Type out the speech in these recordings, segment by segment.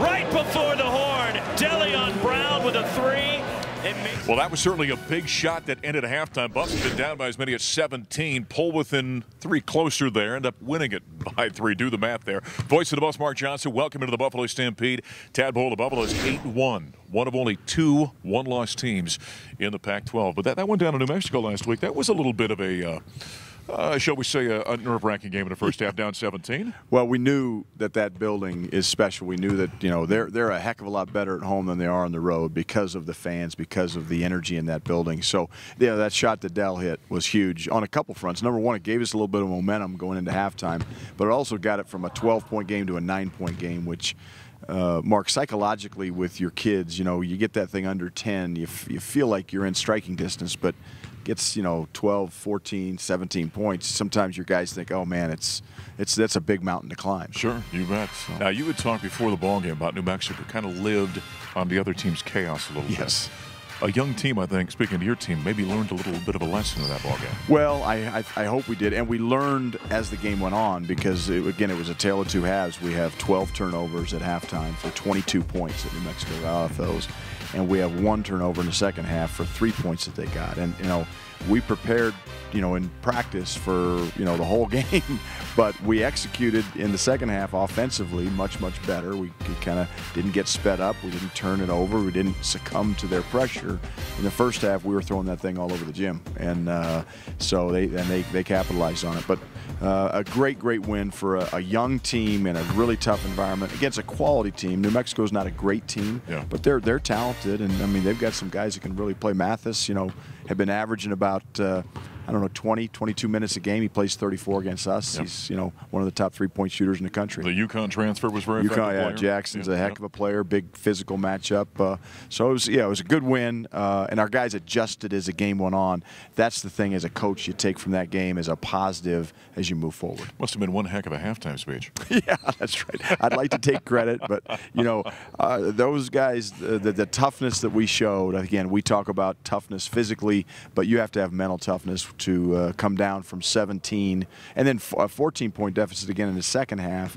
right before the horn. Dele on Brown with a three. Well, that was certainly a big shot that ended at halftime. Buffs have been down by as many as 17. Pull within 3 closer there. End up winning it by 3. Do the math there. Voice of the Buffs, Mark Johnson. Welcome into the Buffalo Stampede. Tad Boyle, the Buffalo is 8-1. One of only 2 one-loss teams in the Pac-12. But that went down in New Mexico last week. That was a little bit of a... shall we say, a nerve-wracking game in the first half, down 17? Well, we knew that building is special. We knew that, you know, they're a heck of a lot better at home than they are on the road because of the fans, because of the energy in that building. So, yeah, that shot that Dell hit was huge on a couple fronts. Number one, it gave us a little bit of momentum going into halftime, but it also got it from a 12-point game to a 9-point game, which Mark, psychologically with your kids, you know, you get that thing under 10, you feel like you're in striking distance, but gets, you know, 12, 14, 17 points. Sometimes your guys think, oh man, that's a big mountain to climb. Sure, you bet. So. Now, you had talked before the ball game about New Mexico kind of lived on the other team's chaos a little bit. Yes. A young team, I think, speaking to your team, maybe learned a little bit of a lesson in that ball game. Well, I hope we did, and we learned as the game went on because, again, it was a tale of two halves. We have 12 turnovers at halftime for 22 points that New Mexico got off those, and we have 1 turnover in the second half for 3 points that they got. And, you know, we prepared, you know, in practice for, you know, the whole game, but we executed in the second half offensively much better. We kind of didn't get sped up. We didn't turn it over. We didn't succumb to their pressure. In the first half, we were throwing that thing all over the gym, and so they capitalized on it. But a great win for a young team in a really tough environment against a quality team. New Mexico's not a great team, yeah, but they're talented, and I mean they've got some guys that can really play. Mathis, you know, have been averaging about I don't know, 20, 22 minutes a game. He plays 34 against us. Yep. He's, you know, one of the top 3-point shooters in the country. The UConn transfer was very effective. Yeah, Jackson's a heck of a player, big physical matchup. So it was a good win, and our guys adjusted as the game went on. That's the thing as a coach you take from that game as a positive as you move forward. Must have been one heck of a halftime speech. Yeah, that's right. I'd like to take credit, but, you know, those guys, the toughness that we showed, again, we talk about toughness physically, but you have to have mental toughness to come down from 17 and then a 14-point deficit again in the second half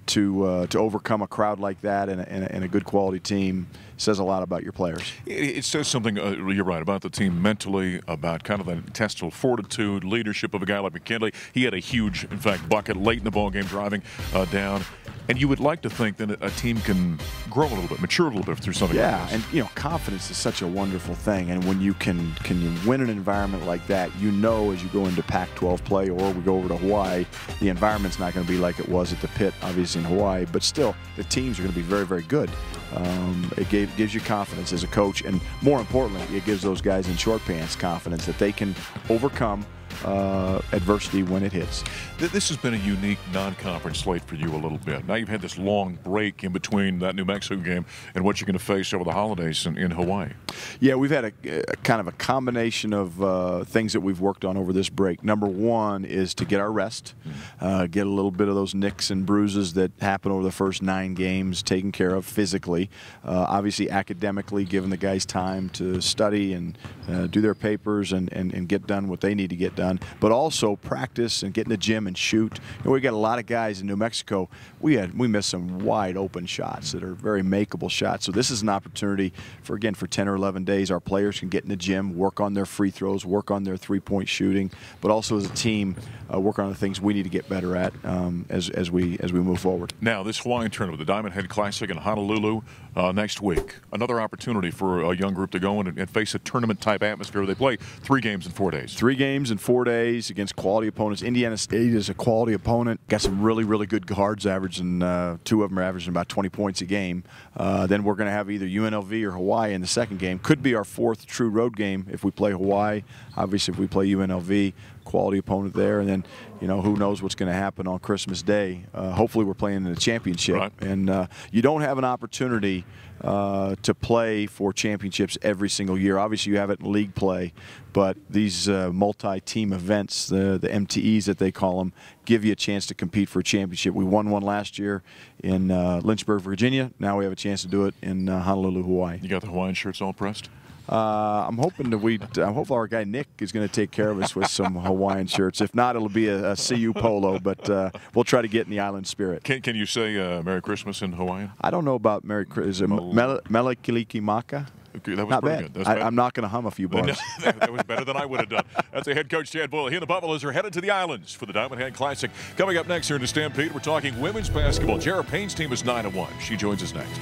to overcome a crowd like that and a good quality team says a lot about your players. It says something, you're right, about the team mentally, about kind of the intestinal fortitude, leadership of a guy like McKinley. He had a huge, in fact, bucket late in the ballgame driving down. And you would like to think that a team can grow a little bit, mature a little bit through something like this. Yeah, and you know, confidence is such a wonderful thing. And when you can win an environment like that, you know, as you go into Pac-12 play or we go over to Hawaii, the environment's not going to be like it was at the pit, obviously in Hawaii, but still, the teams are going to be very good. It gives you confidence as a coach, and more importantly, it gives those guys in short pants confidence that they can overcome adversity when it hits. This has been a unique non-conference slate for you a little bit. Now you've had this long break in between that New Mexico game and what you're going to face over the holidays in Hawaii. Yeah, we've had a kind of a combination of things that we've worked on over this break. Number one is to get our rest, get a little bit of those nicks and bruises that happen over the first 9 games taken care of physically. Obviously academically, giving the guys time to study and do their papers and get done what they need to get done, but also practice and get in the gym and shoot. You know, we got a lot of guys in New Mexico. We missed some wide open shots that are very makeable shots. So this is an opportunity for 10 or 11 days our players can get in the gym, work on their free throws, work on their 3-point shooting, but also as a team work on the things we need to get better at as we move forward. Now this Hawaiian tournament, the Diamond Head Classic in Honolulu next week, another opportunity for a young group to go in and face a tournament type atmosphere. They play 3 games in 4 days. 3 games in 4 days against quality opponents. Indiana State is a quality opponent. Got some really good guards averaging, 2 of them are averaging about 20 points a game. Then we're going to have either UNLV or Hawaii in the second game. Could be our 4th true road game if we play Hawaii. Obviously, if we play UNLV, quality opponent there. And then, you know, who knows what's going to happen on Christmas Day. Hopefully we're playing in the championship. Right. And you don't have an opportunity to play for championships every single year. Obviously, you have it in league play, but these multi-team events, the MTEs that they call them, give you a chance to compete for a championship. We won one last year in Lynchburg, Virginia. Now we have a chance to do it in Honolulu, Hawaii. You got the Hawaiian shirts all pressed? I'm hoping our guy Nick is going to take care of us with some Hawaiian shirts. If not, it'll be a CU polo, but we'll try to get in the island spirit. Can you say Merry Christmas in Hawaiian? I don't know about Merry Christmas. Is it Melekiliki Maka? Okay, that was not pretty bad. good. I'm not going to hum a few bars. That was better than I would have done. That's the head coach, Tad Boyle. He and the Buffaloes are headed to the islands for the Diamond Hand Classic. Coming up next here in the Stampede, we're talking women's basketball. JR Payne's team is 9-1. She joins us next.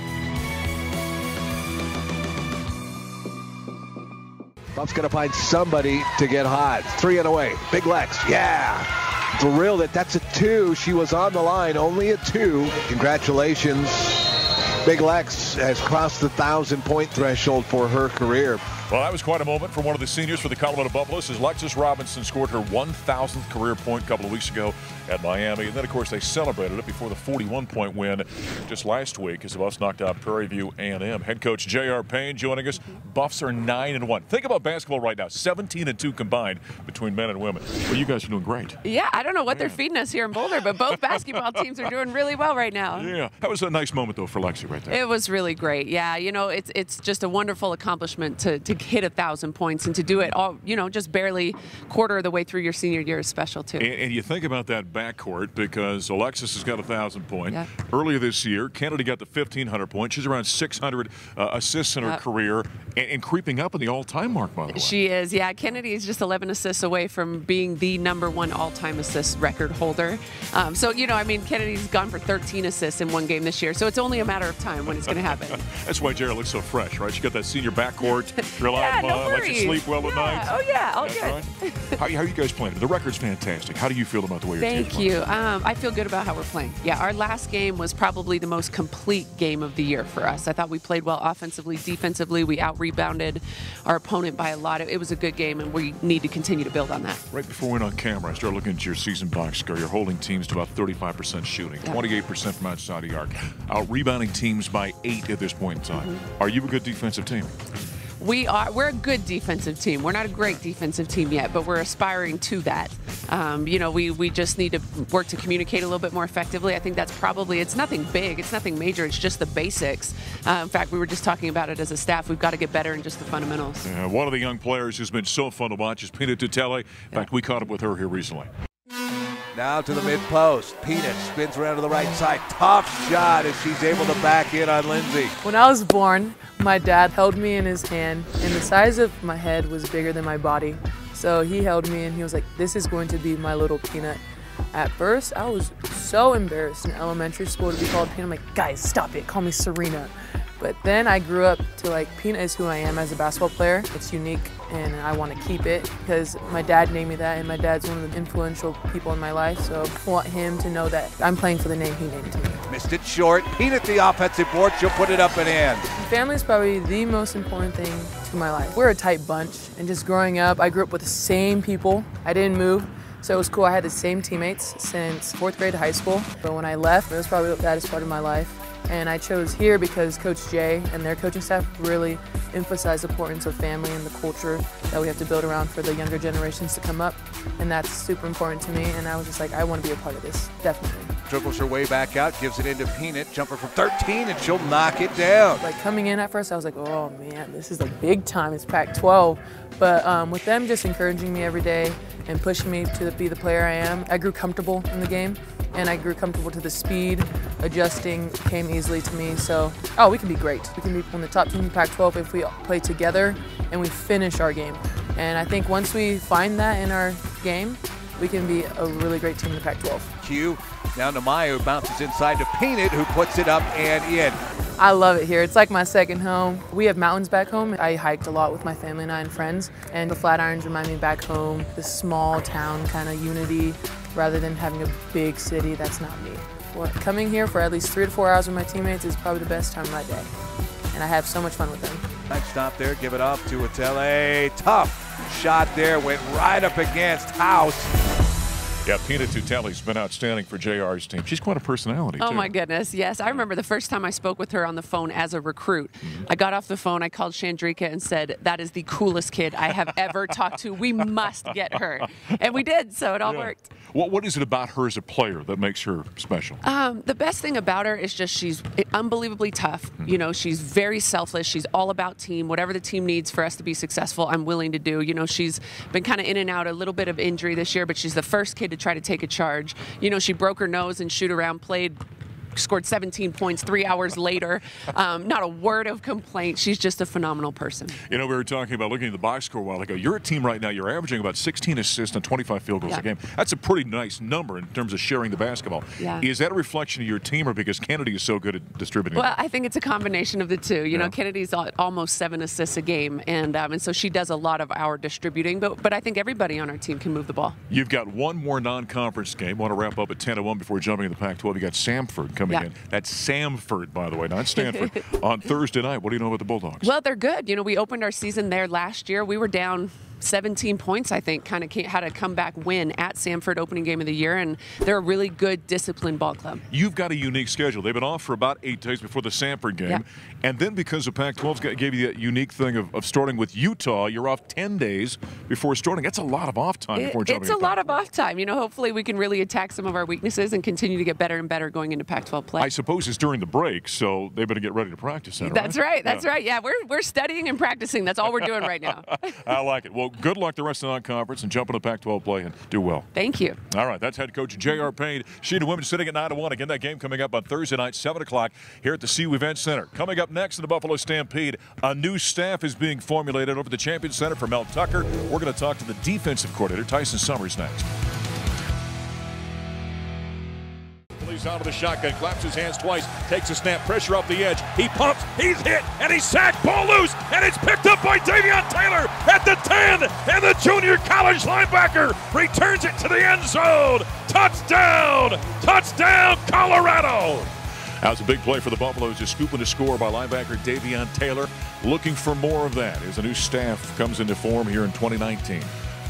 Buff's got to find somebody to get hot. 3 and away. Big Lex. Yeah. Thrilled that that's a 2. She was on the line. Only a 2. Congratulations. Big Lex has crossed the 1,000-point threshold for her career. Well, that was quite a moment for one of the seniors for the Colorado Buffaloes, as Lexus Robinson scored her 1,000th career point a couple of weeks ago at Miami. And then, of course, they celebrated it before the 41-point win just last week as the Buffs knocked out Prairie View A&M. Head coach JR Payne joining us. Buffs are 9-1. Think about basketball right now, 17-2 combined between men and women. Well, you guys are doing great. Yeah, I don't know what they're feeding us here in Boulder, but both basketball teams are doing really well right now. Yeah, that was a nice moment, though, for Lexi right there. It was really great. Yeah, you know, it's just a wonderful accomplishment to hit 1,000 points and to do it all, you know, just barely quarter of the way through your senior year is special too. And you think about that backcourt because Alexis has got 1,000 points. Yeah. Earlier this year, Kennedy got the 1,500 points. She's around 600 assists in her career and creeping up in the all-time mark, by the way. She is, yeah. Kennedy is just 11 assists away from being the #1 all-time assist record holder. So, you know, I mean, Kennedy's gone for 13 assists in one game this year, so it's only a matter of time when it's going to happen. That's why Jared looks so fresh, right? She got that senior backcourt, real yeah, no worries. Let you sleep well at night. Oh, yeah, all That's good. Right. How are you guys playing? The record's fantastic. How do you feel about the way your team's playing? Thank you. I feel good about how we're playing. Yeah, our last game was probably the most complete game of the year for us. I thought we played well offensively, defensively. We out-rebounded our opponent by a lot. It was a good game, and we need to continue to build on that. Right before we went on camera, I started looking at your season box score. You're holding teams to about 35% shooting, 28% from outside the arc, out-rebounding teams by 8 at this point in time. Are you a good defensive team? We're a good defensive team. We're not a great defensive team yet, but we're aspiring to that. You know, we just need to work to communicate a little bit more effectively. I think that's probably, it's nothing big, it's nothing major, it's just the basics. In fact, we were just talking about it as a staff. We've got to get better in just the fundamentals. One of the young players who's been so fun to watch is Peanut Tuitele. In fact, we caught up with her here recently. Now to the mid-post. Peanut spins around to the right side. Tough shot as she's able to back in on Lindsay. When I was born, my dad held me in his hand, and the size of my head was bigger than my body. So he held me, and he was like, this is going to be my little Peanut. At first, I was so embarrassed in elementary school to be called Peanut. I'm like, guys, stop it. Call me Serena. But then I grew up to like, Peanut is who I am as a basketball player. It's unique, and I want to keep it because my dad named me that, and my dad's one of the influential people in my life. So I want him to know that I'm playing for the name he named to me. Missed it short. Peanut the offensive board. She'll put it up and in. Family is probably the most important thing to my life. We're a tight bunch, and just growing up, I grew up with the same people. I didn't move. So it was cool. I had the same teammates since 4th grade to high school. But when I left, it was probably the baddest part of my life. And I chose here because Coach Jay and their coaching staff really emphasize the importance of family and the culture that we have to build around for the younger generations to come up. And that's super important to me. And I was just like, I want to be a part of this, definitely. Dribbles her way back out, gives it into Peanut. Jumper from 13, and she'll knock it down. Like coming in at first, I was like, oh man, this is like big time. It's Pac-12. But with them just encouraging me every day and pushing me to be the player I am, I grew comfortable in the game. And I grew comfortable to the speed. Adjusting came easily to me. So, we can be great. We can be one of the top teams in Pac-12 if we play together and we finish our game. And I think once we find that in our game, we can be a really great team in the Pac-12. Q down to Maya, who bounces inside to Peanut, who puts it up and in. I love it here. It's like my second home. We have mountains back home. I hiked a lot with my family and I and friends. And the Flatirons remind me back home, the small town kind of unity, rather than having a big city. That's not me. Coming here for at least 3 to 4 hours with my teammates is probably the best time of my day. And I have so much fun with them. Nice stop there, give it off to Tuitele. Tough shot there, went right up against House. Yeah, Peanut Tuitele's been outstanding for JR's team. She's quite a personality, too. Oh, my goodness, yes. I remember the first time I spoke with her on the phone as a recruit. I got off the phone, I called Chandrika and said, that is the coolest kid I have ever talked to. We must get her. And we did, so it all worked. What is it about her as a player that makes her special? The best thing about her is just she's unbelievably tough. You know, she's very selfless. She's all about team. Whatever the team needs for us to be successful, I'm willing to do. You know, she's been kind of in and out, a little bit of injury this year, but she's the first kid to try to take a charge. You know, she broke her nose and shoot around, scored 17 points 3 hours later. Not a word of complaint. She's just a phenomenal person. You know, we were talking about looking at the box score a while ago. You're a team right now, you're averaging about 16 assists and 25 field goals a game. That's a pretty nice number in terms of sharing the basketball. Is that a reflection of your team, or because Kennedy is so good at distributing? Well, I think it's a combination of the two. You know, Kennedy's almost 7 assists a game, and so she does a lot of our distributing, but I think everybody on our team can move the ball. You've got one more non-conference game. Want to wrap up at 10-1 before jumping in the Pac-12. You got Samford coming in. That's Samford, by the way, not Stanford, on Thursday night. What do you know about the Bulldogs? Well, they're good. You know, we opened our season there last year. We were down 17 points, I think, kind of had a comeback win at Samford opening game of the year, and they're a really good, disciplined ball club. You've got a unique schedule. They've been off for about 8 days before the Samford game, and then because the Pac-12 gave you that unique thing of starting with Utah, you're off 10 days before starting. That's a lot of off time before jumping. It's a lot of off time. You know, hopefully we can really attack some of our weaknesses and continue to get better and better going into Pac-12 play. I suppose it's during the break, so they better get ready to practice that, That's right. That's right. Yeah, we're studying and practicing. That's all we're doing right now. I like it. Well, good luck the rest of non-conference and jump into Pac-12 play and do well. Thank you. All right, that's head coach JR Payne. She, the women, sitting at 9-1. Again, that game coming up on Thursday night, 7 o'clock here at the CU Event Center. Coming up next in the Buffalo Stampede, a new staff is being formulated over the Champion Center for Mel Tucker. We're going to talk to the defensive coordinator, Tyson Summers, next. He's out of the shotgun, claps his hands twice, takes a snap, pressure off the edge. He pumps, he's hit, and he's sacked, ball loose, and it's picked up by Davion Taylor at the 10, and the junior college linebacker returns it to the end zone. Touchdown! Touchdown, Colorado! That was a big play for the Buffaloes, just scooping a score by linebacker Davion Taylor. Looking for more of that as a new staff comes into form here in 2019.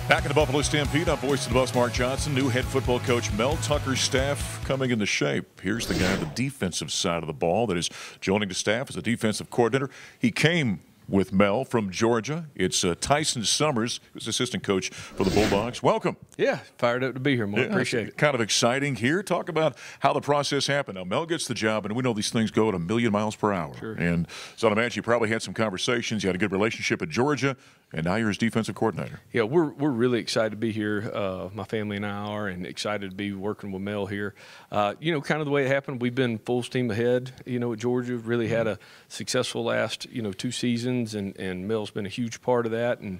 Back in the Buffalo Stampede, I'm voice of the Buffs, Mark Johnson. New head football coach Mel Tucker's staff coming into shape. Here's the guy on the defensive side of the ball that is joining the staff as a defensive coordinator. He came with Mel from Georgia. It's Tyson Summers, who's assistant coach for the Bulldogs. Welcome. Yeah, fired up to be here, Mark. Appreciate it. Kind of exciting here. Talk about how the process happened. Now, Mel gets the job, and we know these things go at 1,000,000 miles per hour. Sure. And so I imagine you probably had some conversations. You had a good relationship at Georgia, and now you're his defensive coordinator. Yeah, we're really excited to be here. My family and I are, and excited to be working with Mel here. You know, kind of the way it happened, we've been full steam ahead, you know, at Georgia. Really had a successful last, 2 seasons, and Mel's been a huge part of that. And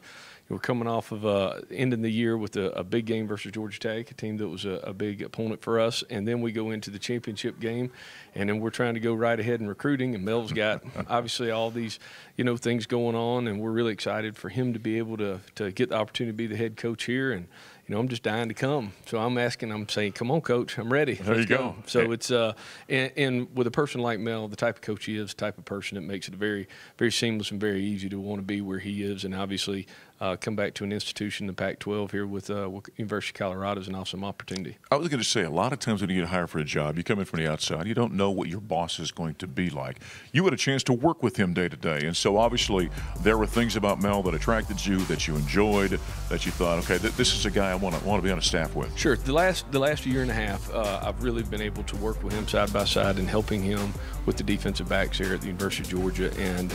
we're coming off of ending the year with a big game versus Georgia Tech, a team that was a big opponent for us. And then we go into the championship game, and then we're trying to go right ahead in recruiting. And Mel's got obviously all these, things going on, and we're really excited for him to be able to get the opportunity to be the head coach here. And I'm just dying to come. So I'm saying, come on, coach, I'm ready. There you go. So it's, and with a person like Mel, the type of coach he is, the type of person, it makes it very, very seamless and very easy to want to be where he is. And obviously come back to an institution, the Pac-12 here with University of Colorado is an awesome opportunity. I was going to say, a lot of times when you get hired for a job, you come in from the outside, you don't know what your boss is going to be like. You had a chance to work with him day to day. And so obviously there were things about Mel that attracted you, that you enjoyed, that you thought, okay, this is a guy I want to be on a staff with. Sure. The last year and a half, I've really been able to work with him side by side and helping him with the defensive backs here at the University of Georgia. And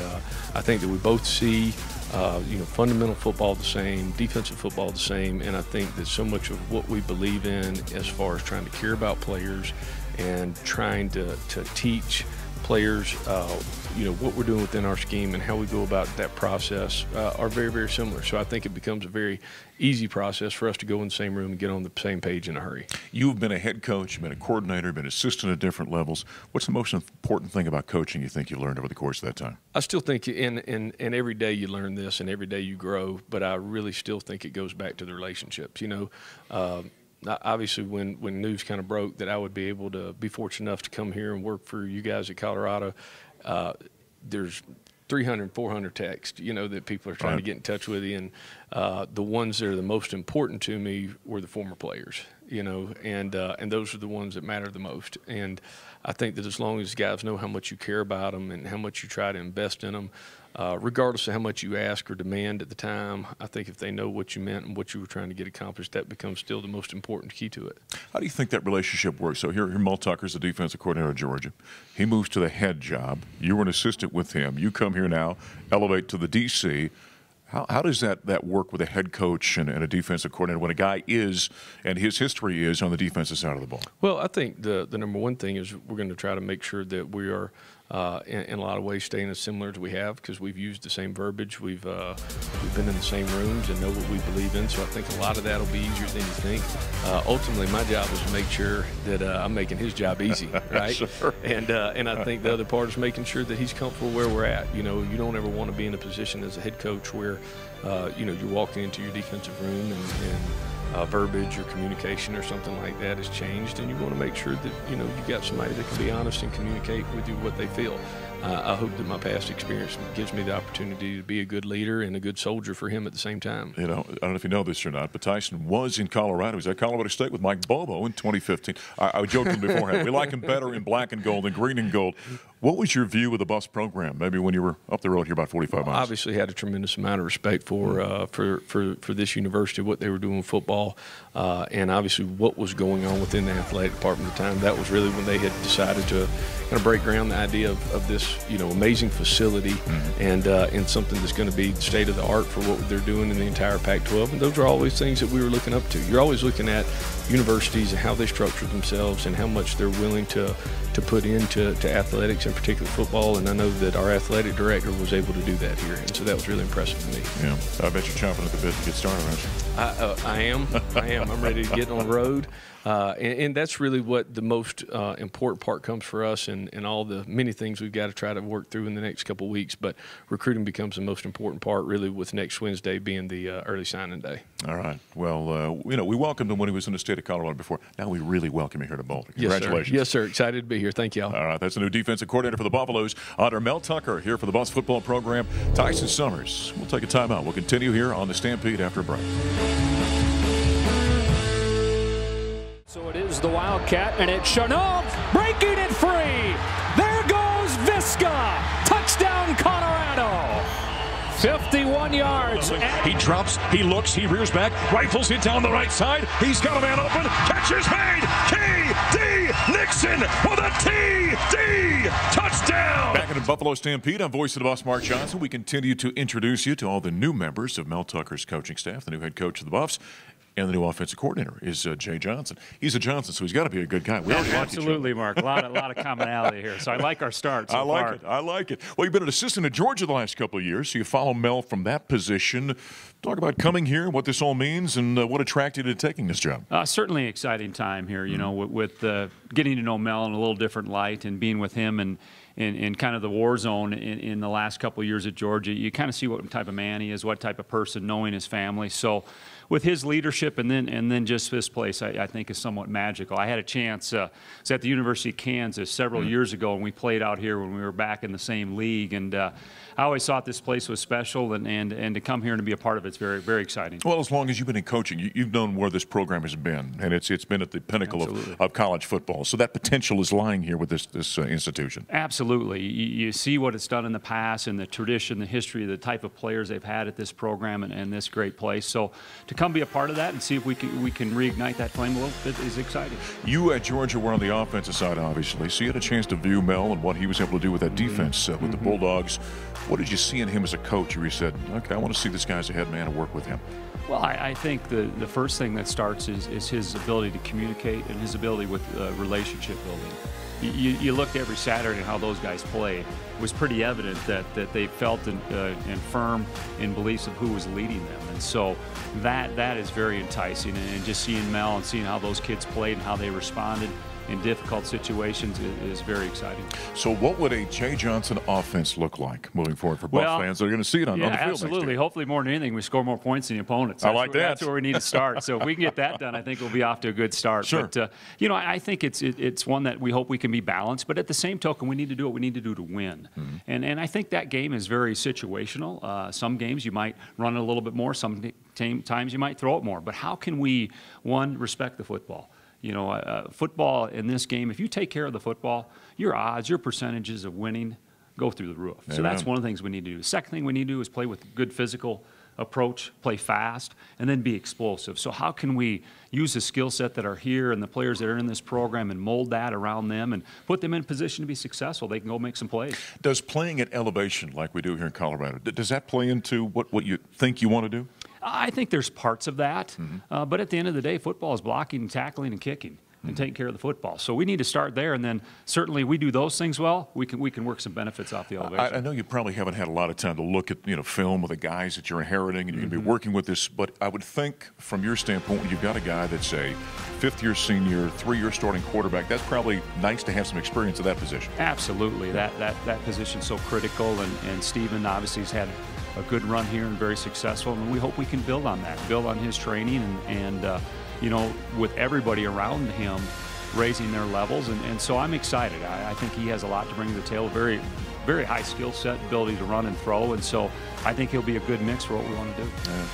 I think that we both see, fundamental football the same, defensive football the same. And I think that so much of what we believe in as far as trying to care about players and trying to teach players, what we're doing within our scheme and how we go about that process are very, very similar. So I think it becomes a very easy process for us to go in the same room and get on the same page in a hurry. You've been a head coach, you've been a coordinator, been an assistant at different levels. What's the most important thing about coaching you think you learned over the course of that time? I still think in every day you learn this and every day you grow, but I really still think it goes back to the relationships. Obviously, when news kind of broke that I would be able to be fortunate enough to come here and work for you guys at Colorado, there's 300, 400 texts, that people are trying to get in touch with you. And the ones that are the most important to me were the former players. and those are the ones that matter the most. And I think that as long as guys know how much you care about them and how much you try to invest in them, regardless of how much you ask or demand at the time, I think if they know what you meant and what you were trying to get accomplished, that becomes still the most important key to it. How do you think that relationship works? So here Mel Tucker's the defensive coordinator of Georgia. He moves to the head job. You were an assistant with him. You come here now, elevate to the DC. How does that work with a head coach and a defensive coordinator when a guy is, and his history is, on the defensive side of the ball? Well, I think the number one thing is we're going to try to make sure that we are in a lot of ways staying as similar as we have, because we've used the same verbiage. We've been in the same rooms and know what we believe in. So I think a lot of that will be easier than you think. Ultimately, my job is to make sure that I'm making his job easy, right? Sure. And I think the other part is making sure that he's comfortable where we're at. You don't ever want to be in a position as a head coach where you're walking into your defensive room and verbiage or communication or something like that has changed, and you want to make sure that you got somebody that can be honest and communicate with you what they feel. I hope that my past experience gives me the opportunity to be a good leader and a good soldier for him at the same time. I don't know if you know this or not, but Tyson was in Colorado. He was at Colorado State with Mike Bobo in 2015. I joked with him beforehand. We like him better in black and gold than green and gold. What was your view of the Buffs program, maybe when you were up the road here about 45 miles? Obviously had a tremendous amount of respect for this university, what they were doing in football, and obviously what was going on within the athletic department at the time. That was really when they had decided to kind of break ground the idea of this amazing facility and something that's going to be state of the art for what they're doing in the entire Pac-12. And those are always things that we were looking up to. You're always looking at universities and how they structure themselves and how much they're willing to put into athletics, in particular football. And I know that our athletic director was able to do that here, and so that was really impressive to me. Yeah, I bet you're chomping at the bit to get started, aren't you? I am. I'm ready to get on the road. And that's really what the most important part comes for us, and all the many things we've got to try to work through in the next couple of weeks. But recruiting becomes the most important part, really, with next Wednesday being the early signing day. All right. Well, we welcomed him when he was in the state of Colorado before. Now we really welcome him here to Boulder. Congratulations. Yes, sir. Excited to be here. Thank y'all. All right. That's the new defensive coordinator for the Buffaloes under Mel Tucker here for the Buffs football program, Tyson Summers. We'll take a timeout. We'll continue here on the Stampede after a break. So it is the Wildcat, and it's Chenault breaking it free. There goes Visca. Touchdown, Colorado. 51 yards. He drops, he looks, he rears back, rifles it down the right side. He's got a man open. Catches made. T.D. Nixon with a T.D. touchdown. Back in the Buffalo Stampede, I'm voice of the Buffs, Mark Johnson. We continue to introduce you to all the new members of Mel Tucker's coaching staff. The new head coach of the Buffs and the new offensive coordinator is Jay Johnson. He's a Johnson, so he's got to be a good guy. We already absolutely, Mark. A lot of commonality here. So I like our start so far. I like it. Well, you've been an assistant at Georgia the last couple of years, so you follow Mel from that position. Talk about coming here, what this all means, and what attracted you to taking this job. Certainly an exciting time here, with getting to know Mel in a little different light and being with him and in kind of the war zone in the last couple of years at Georgia. You kind of see what type of man he is, what type of person, knowing his family. So with his leadership and then just this place, I think is somewhat magical. I had a chance, I was at the University of Kansas several years ago, and we played out here when we were back in the same league. And I always thought this place was special, and to come here and to be a part of it's very, very exciting. Well, as long as you've been in coaching, you've known where this program has been, and it's been at the pinnacle of college football. So that potential is lying here with this institution. Absolutely. You see what it's done in the past and the tradition, the history, the type of players they've had at this program and this great place. So to come be a part of that and see if we can reignite that flame a little bit is exciting. You at Georgia were on the offensive side, obviously, so you had a chance to view Mel and what he was able to do with that defense with the Bulldogs. What did you see in him as a coach where you said, okay, I want to see this guy as a head man and work with him? Well, I think the first thing that starts is his ability to communicate and his ability with relationship building. You looked every Saturday at how those guys play. It was pretty evident that they felt and firm in beliefs of who was leading them. And so that is very enticing. And just seeing Mel and seeing how those kids played and how they responded, in difficult situations is very exciting. So what would a Jay Johnson offense look like moving forward for Buff fans that are going to see it on the field absolutely. next year? Hopefully, more than anything, we score more points than the opponents. I like that. That's where we need to start. So if we can get that done, I think we'll be off to a good start. Sure. But, you know, I think it's one that we hope we can be balanced. But at the same token, we need to do what we need to do to win. Mm-hmm. And I think that game is very situational. Some games you might run it a little bit more. Some times you might throw it more. But how can we, one, respect the football? You know, football in this game, if you take care of the football, your odds, your percentages of winning go through the roof. So that's one of the things we need to do. The second thing we need to do is play with good physical approach, play fast, and then be explosive. So how can we use the skill set that are here and the players that are in this program and mold that around them and put them in position to be successful? They can go make some plays. Does playing at elevation like we do here in Colorado, does that play into what you think you want to do? I think there's parts of that, but at the end of the day, football is blocking and tackling and kicking and taking care of the football. So we need to start there, and then certainly we do those things well, we can work some benefits off the elevation. I know you probably haven't had a lot of time to look at film with the guys that you're inheriting, and you're going to be working with this, but I would think from your standpoint, when you've got a guy that's a fifth-year senior, 3-year starting quarterback, that's probably nice to have some experience at that position. Absolutely. That position's so critical, and Stephen obviously has had a good run here and very successful, and we hope we can build on that, build on his training, and you know, with everybody around him raising their levels, and so I'm excited. I think he has a lot to bring to the table, very, very high skill set, ability to run and throw, and so I think he'll be a good mix for what we want to do.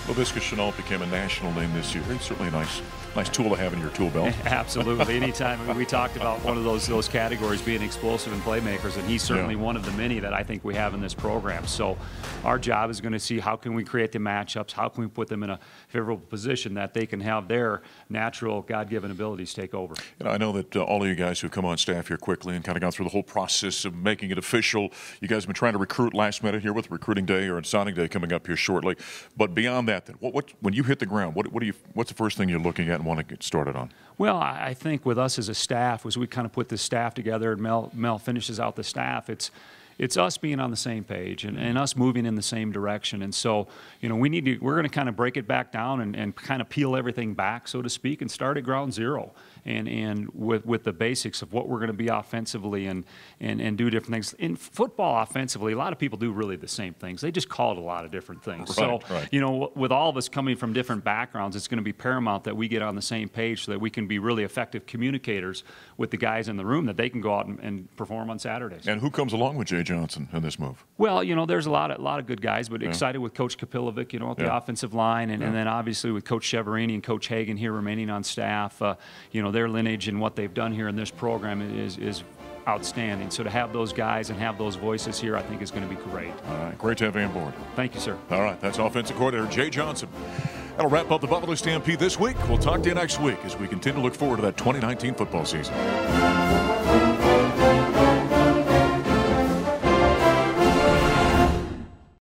Laviska Shenault became a national name this year. It's certainly a nice tool to have in your tool belt. Absolutely. Anytime we talked about one of those categories being explosive and playmakers, and he's certainly one of the many that I think we have in this program. So our job is going to see how can we create the matchups, how can we put them in a favorable position that they can have their natural God-given abilities take over. You know, I know that all of you guys who've come on staff here quickly and kind of gone through the whole process of making it official, you guys have been trying to recruit last minute here with recruiting day or signing day coming up here shortly. But beyond that, then, when you hit the ground, what's the first thing you're looking at and want to get started on? Well, I think with us as a staff, as we kind of put this staff together and Mel finishes out the staff, it's us being on the same page and us moving in the same direction. And so, you know, we're going to kind of break it back down and kind of peel everything back, so to speak, and start at ground zero. And with the basics of what we're going to be offensively and do different things. In football offensively, a lot of people do really the same things. They just call it a lot of different things. Right, so, you know, with all of us coming from different backgrounds, it's going to be paramount that we get on the same page so that we can be really effective communicators with the guys in the room, that they can go out and perform on Saturdays. And who comes along with Jay Johnson in this move? Well, you know, there's a lot of good guys, but excited with Coach Kapilovic, you know, at the offensive line, and then obviously with Coach Cheverini and Coach Hagan here remaining on staff. You know, their lineage and what they've done here in this program is outstanding. So to have those guys and have those voices here, I think is going to be great. All right, great to have you on board. Thank you, sir. All right, that's offensive coordinator Jay Johnson. That'll wrap up the Buffalo Stampede this week. We'll talk to you next week as we continue to look forward to that 2019 football season.